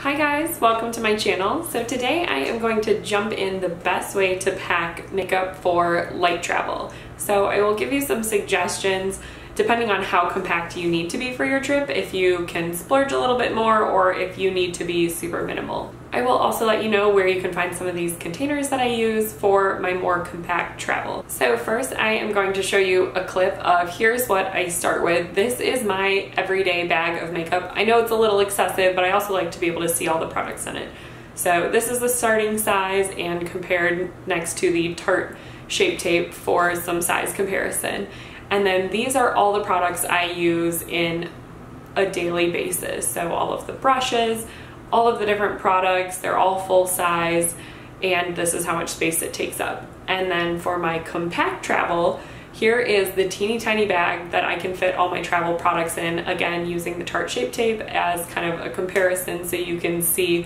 Hi guys, welcome to my channel. So today I am going to jump in the best way to pack makeup for light travel. So I will give you some suggestions depending on how compact you need to be for your trip, if you can splurge a little bit more or if you need to be super minimal. I will also let you know where you can find some of these containers that I use for my more compact travel. So first I am going to show you a clip of here's what I start with. This is my everyday bag of makeup. I know it's a little excessive, but I also like to be able to see all the products in it. So this is the starting size and compared next to the Tarte Shape Tape for some size comparison. And then these are all the products I use in a daily basis. So all of the brushes, all of the different products, they're all full size, and this is how much space it takes up. And then for my compact travel, here is the teeny tiny bag that I can fit all my travel products in, again using the Tarte Shape Tape as kind of a comparison so you can see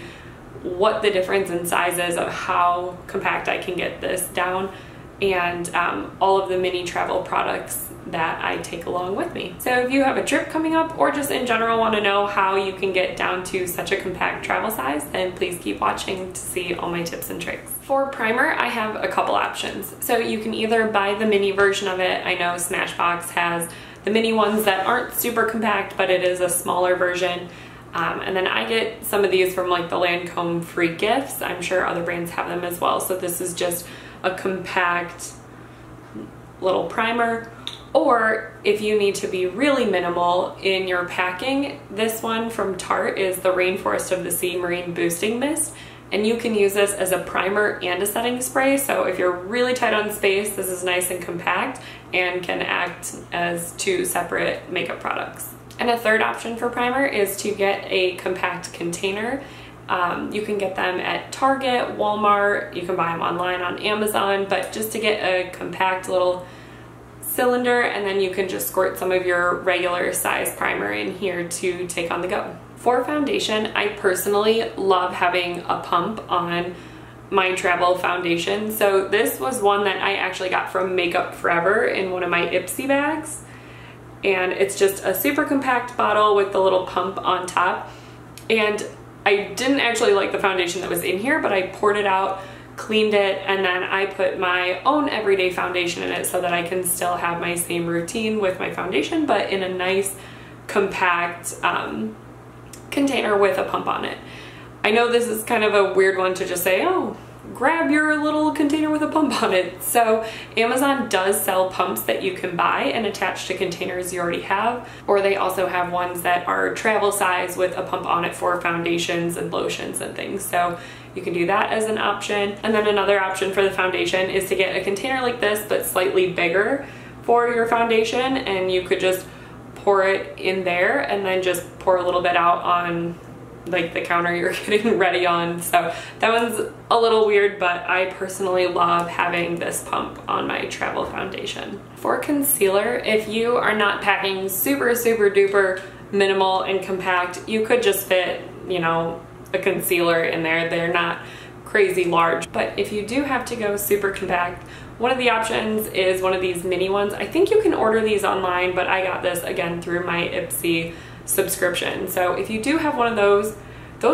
what the difference in size is of how compact I can get this down, and all of the mini travel products that I take along with me. So if you have a trip coming up or just in general want to know how you can get down to such a compact travel size, then please keep watching to see all my tips and tricks. For primer, I have a couple options. So you can either buy the mini version of it. I know Smashbox has the mini ones that aren't super compact, but it is a smaller version. And then I get some of these from like the Lancome free gifts. I'm sure other brands have them as well. So this is just a compact little primer. Or if you need to be really minimal in your packing, this one from Tarte is the Rainforest of the Sea Marine Boosting Mist. And you can use this as a primer and a setting spray. So if you're really tight on space, this is nice and compact and can act as two separate makeup products. And a third option for primer is to get a compact container. You can get them at Target, Walmart, you can buy them online on Amazon, but just to get a compact little cylinder, and then you can just squirt some of your regular size primer in here to take on the go. For foundation, I personally love having a pump on my travel foundation. So this was one that I actually got from Makeup Forever in one of my Ipsy bags. And it's just a super compact bottle with the little pump on top. And I didn't actually like the foundation that was in here, but I poured it out, cleaned it, and then I put my own everyday foundation in it so that I can still have my same routine with my foundation, but in a nice compact container with a pump on it. I know this is kind of a weird one to just say, oh, grab your little container with a pump on it. So Amazon does sell pumps that you can buy and attach to containers you already have, or they also have ones that are travel size with a pump on it for foundations and lotions and things. So you can do that as an option. And then another option for the foundation is to get a container like this but slightly bigger for your foundation, and you could just pour it in there and then just pour a little bit out on like the counter you're getting ready on. So that one's a little weird, but I personally love having this pump on my travel foundation. For concealer, if you are not packing super duper minimal and compact, you could just fit, you know, a concealer in there. They're not crazy large. But if you do have to go super compact, one of the options is one of these mini ones. I think you can order these online, but I got this again through my Ipsy subscription. So if you do have one of those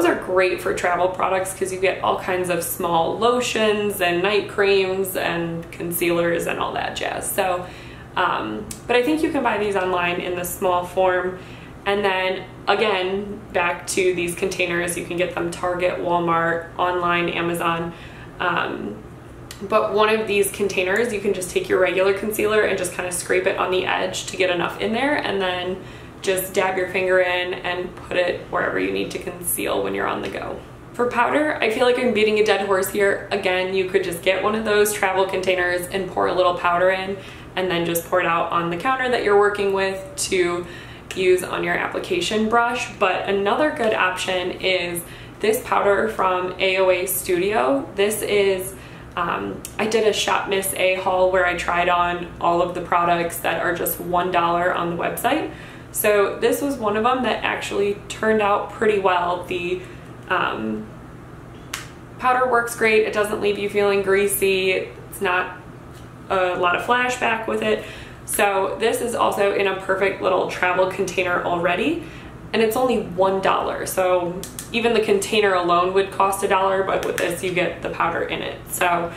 are great for travel products because you get all kinds of small lotions and night creams and concealers and all that jazz. So, but I think you can buy these online in the small form. And then again, back to these containers, you can get them Target, Walmart, online, Amazon. But one of these containers, you can just take your regular concealer and just kind of scrape it on the edge to get enough in there, and then just dab your finger in and put it wherever you need to conceal when you're on the go. For powder, I feel like I'm beating a dead horse here. Again, you could just get one of those travel containers and pour a little powder in, and then just pour it out on the counter that you're working with to use on your application brush. But another good option is this powder from AOA Studio. This is, I did a Shop Miss A haul where I tried on all of the products that are just $1 on the website. So this was one of them that actually turned out pretty well. The powder works great. It doesn't leave you feeling greasy. It's not a lot of flashback with it. So this is also in a perfect little travel container already. and it's only $1. So even the container alone would cost $1, but with this you get the powder in it. So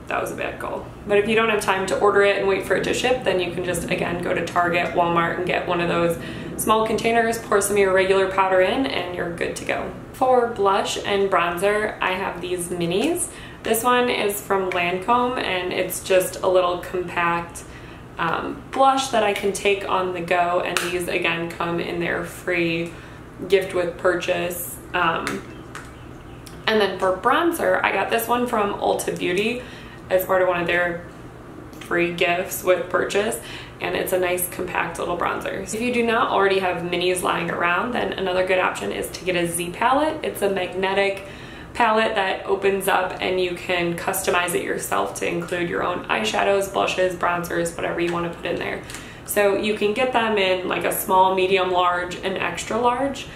that was a bad goal. But if you don't have time to order it and wait for it to ship, then you can just, again, go to Target, Walmart, and get one of those small containers, pour some of your regular powder in, and you're good to go. For blush and bronzer, I have these minis. This one is from Lancome, and it's just a little compact blush that I can take on the go, and these, again, come in their free gift with purchase. And then for bronzer, I got this one from Ulta Beauty as part of one of their free gifts with purchase, and it's a nice compact little bronzer. If you do not already have minis lying around, then another good option is to get a Z palette. It's a magnetic palette that opens up and you can customize it yourself to include your own eyeshadows, blushes, bronzers, whatever you want to put in there. So you can get them in like a small, medium, large, and extra large.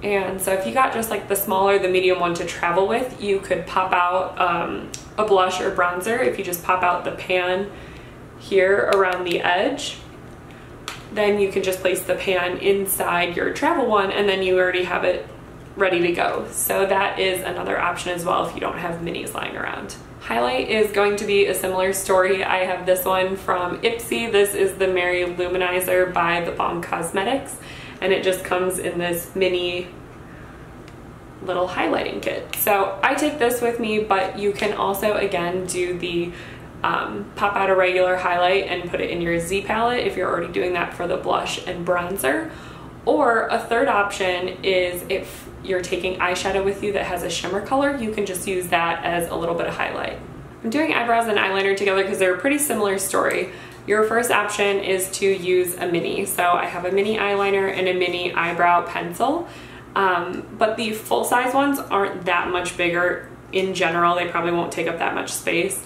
And so if you got just like the smaller, the medium one to travel with, you could pop out a blush or bronzer. If you just pop out the pan here around the edge, then you can just place the pan inside your travel one, and then you already have it ready to go. So that is another option as well if you don't have minis lying around. Highlight is going to be a similar story. I have this one from Ipsy. This is the Mary Luminizer by The Balm Cosmetics, and it just comes in this mini little highlighting kit. So I take this with me, but you can also, again, do the pop out a regular highlight and put it in your Z palette if you're already doing that for the blush and bronzer. Or a third option is if you're taking eyeshadow with you that has a shimmer color, you can just use that as a little bit of highlight. I'm doing eyebrows and eyeliner together because they're a pretty similar story. Your first option is to use a mini. So I have a mini eyeliner and a mini eyebrow pencil, but the full-size ones aren't that much bigger in general. They probably won't take up that much space.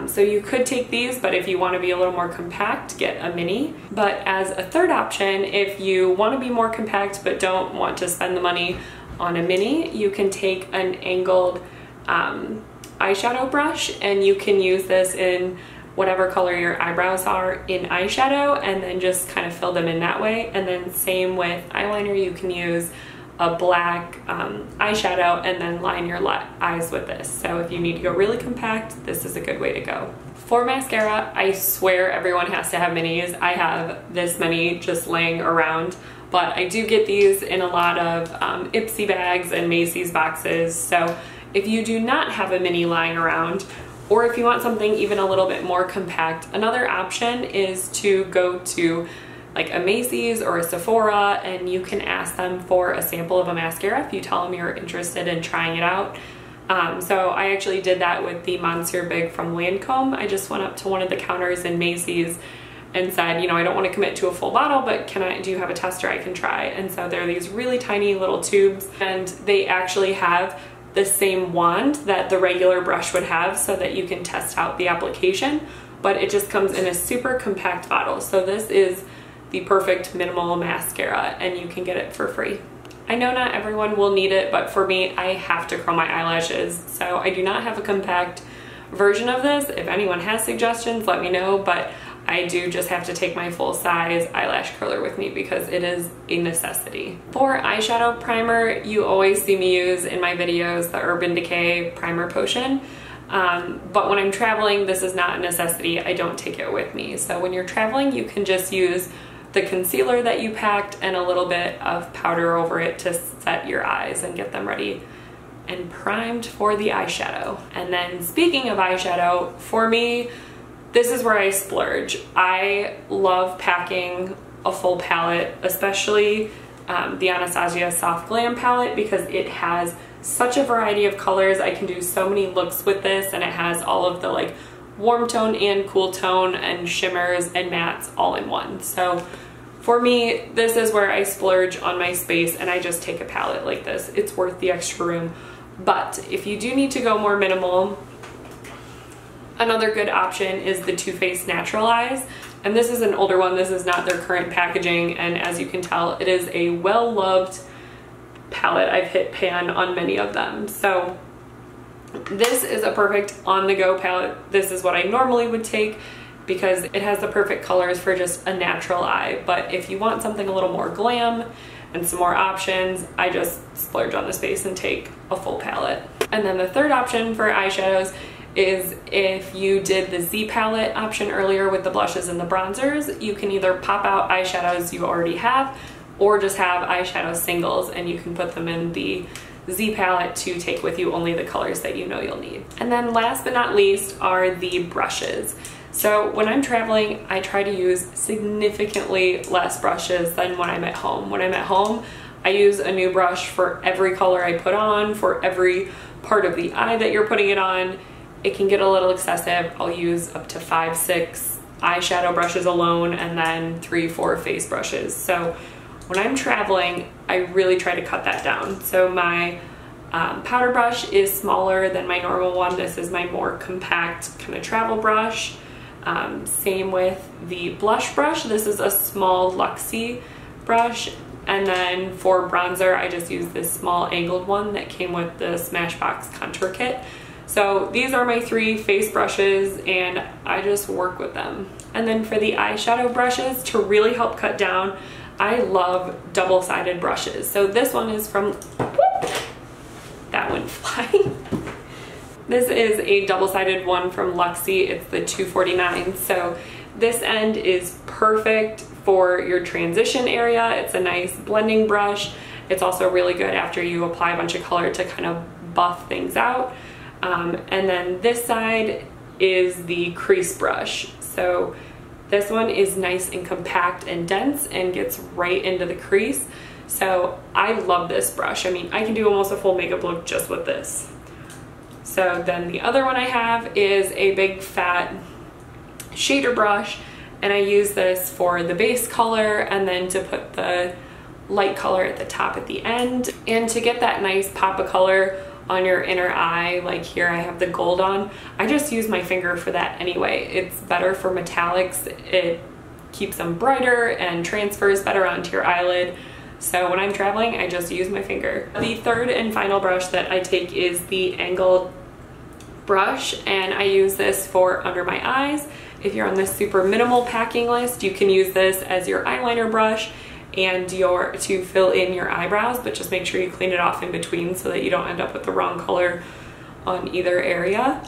So you could take these, but if you want to be a little more compact, get a mini. But as a third option, if you want to be more compact but don't want to spend the money on a mini, you can take an angled eyeshadow brush, and you can use this in whatever color your eyebrows are in eyeshadow, and then just kind of fill them in that way. And then same with eyeliner, you can use a black eyeshadow and then line your eyes with this. So if you need to go really compact, this is a good way to go. For mascara, I swear everyone has to have minis. I have this many just laying around, but I do get these in a lot of Ipsy bags and Macy's boxes. So if you do not have a mini lying around, or if you want something even a little bit more compact, another option is to go to like a Macy's or a Sephora, and you can ask them for a sample of a mascara if you tell them you're interested in trying it out. So I actually did that with the Monsieur Big from Lancome. I just went up to one of the counters in Macy's and said, you know, I don't want to commit to a full bottle, but do you have a tester I can try? And so there are these really tiny little tubes, and they actually have the same wand that the regular brush would have so that you can test out the application, but it just comes in a super compact bottle. So this is the perfect minimal mascara, and you can get it for free. I know not everyone will need it, but for me, I have to curl my eyelashes, so I do not have a compact version of this. If anyone has suggestions, let me know, but I do just have to take my full-size eyelash curler with me because it is a necessity. For eyeshadow primer, you always see me use in my videos the Urban Decay Primer Potion. But when I'm traveling, this is not a necessity. I don't take it with me. So when you're traveling, you can just use the concealer that you packed and a little bit of powder over it to set your eyes and get them ready and primed for the eyeshadow. And then speaking of eyeshadow, for me, this is where I splurge. I love packing a full palette, especially the Anastasia Soft Glam palette, because it has such a variety of colors. I can do so many looks with this, and it has all of the like warm tone and cool tone and shimmers and mattes all in one. So for me, this is where I splurge on my space, and I just take a palette like this. It's worth the extra room. But if you do need to go more minimal, another good option is the Too Faced Natural Eyes. And this is an older one. This is not their current packaging, and as you can tell, it is a well-loved palette. I've hit pan on many of them. So this is a perfect on-the-go palette. This is what I normally would take because it has the perfect colors for just a natural eye. But if you want something a little more glam and some more options, I just splurge on the space and take a full palette. And then the third option for eyeshadows is if you did the Z palette option earlier with the blushes and the bronzers, you can either pop out eyeshadows you already have or just have eyeshadow singles, and you can put them in the Z palette to take with you only the colors that you know you'll need. And then last but not least are the brushes. So when I'm traveling, I try to use significantly less brushes than when I'm at home. When I'm at home, I use a new brush for every color I put on, for every part of the eye that you're putting it on. It can get a little excessive. I'll use up to 5, 6 eyeshadow brushes alone, and then 3, 4 face brushes. So when I'm traveling, I really try to cut that down. So my powder brush is smaller than my normal one. This is my more compact kind of travel brush. Same with the blush brush. This is a small Luxie brush. And then for bronzer, I just use this small angled one that came with the Smashbox contour kit. So these are my 3 face brushes, and I just work with them. And then for the eyeshadow brushes, to really help cut down, I love double-sided brushes. So this one is from, whoop, that went flying. This is a double-sided one from Luxie. It's the 249. So this end is perfect for your transition area. It's a nice blending brush. It's also really good after you apply a bunch of color to kind of buff things out. And then this side is the crease brush. So this one is nice and compact and dense and gets right into the crease. So I love this brush. I mean, I can do almost a full makeup look just with this. So then the other one I have is a big fat shader brush, and I use this for the base color and then to put the light color at the top at the end. And to get that nice pop of color on your inner eye, like here I have the gold on, I just use my finger for that anyway. It's better for metallics. It keeps them brighter and transfers better onto your eyelid. So when I'm traveling, I just use my finger. The third and final brush that I take is the angled brush, and I use this for under my eyes. If you're on this super minimal packing list, you can use this as your eyeliner brush and to fill in your eyebrows, but just make sure you clean it off in between so that you don't end up with the wrong color on either area.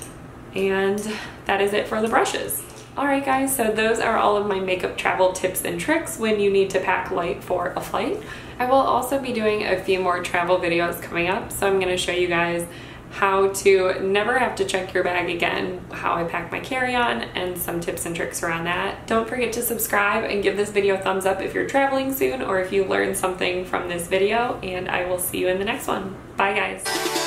And that is it for the brushes. Alright guys, so those are all of my makeup travel tips and tricks when you need to pack light for a flight. I will also be doing a few more travel videos coming up, so I'm going to show you guys how to never have to check your bag again, how I pack my carry-on, and some tips and tricks around that. Don't forget to subscribe and give this video a thumbs up if you're traveling soon or if you learned something from this video, and I will see you in the next one. Bye guys.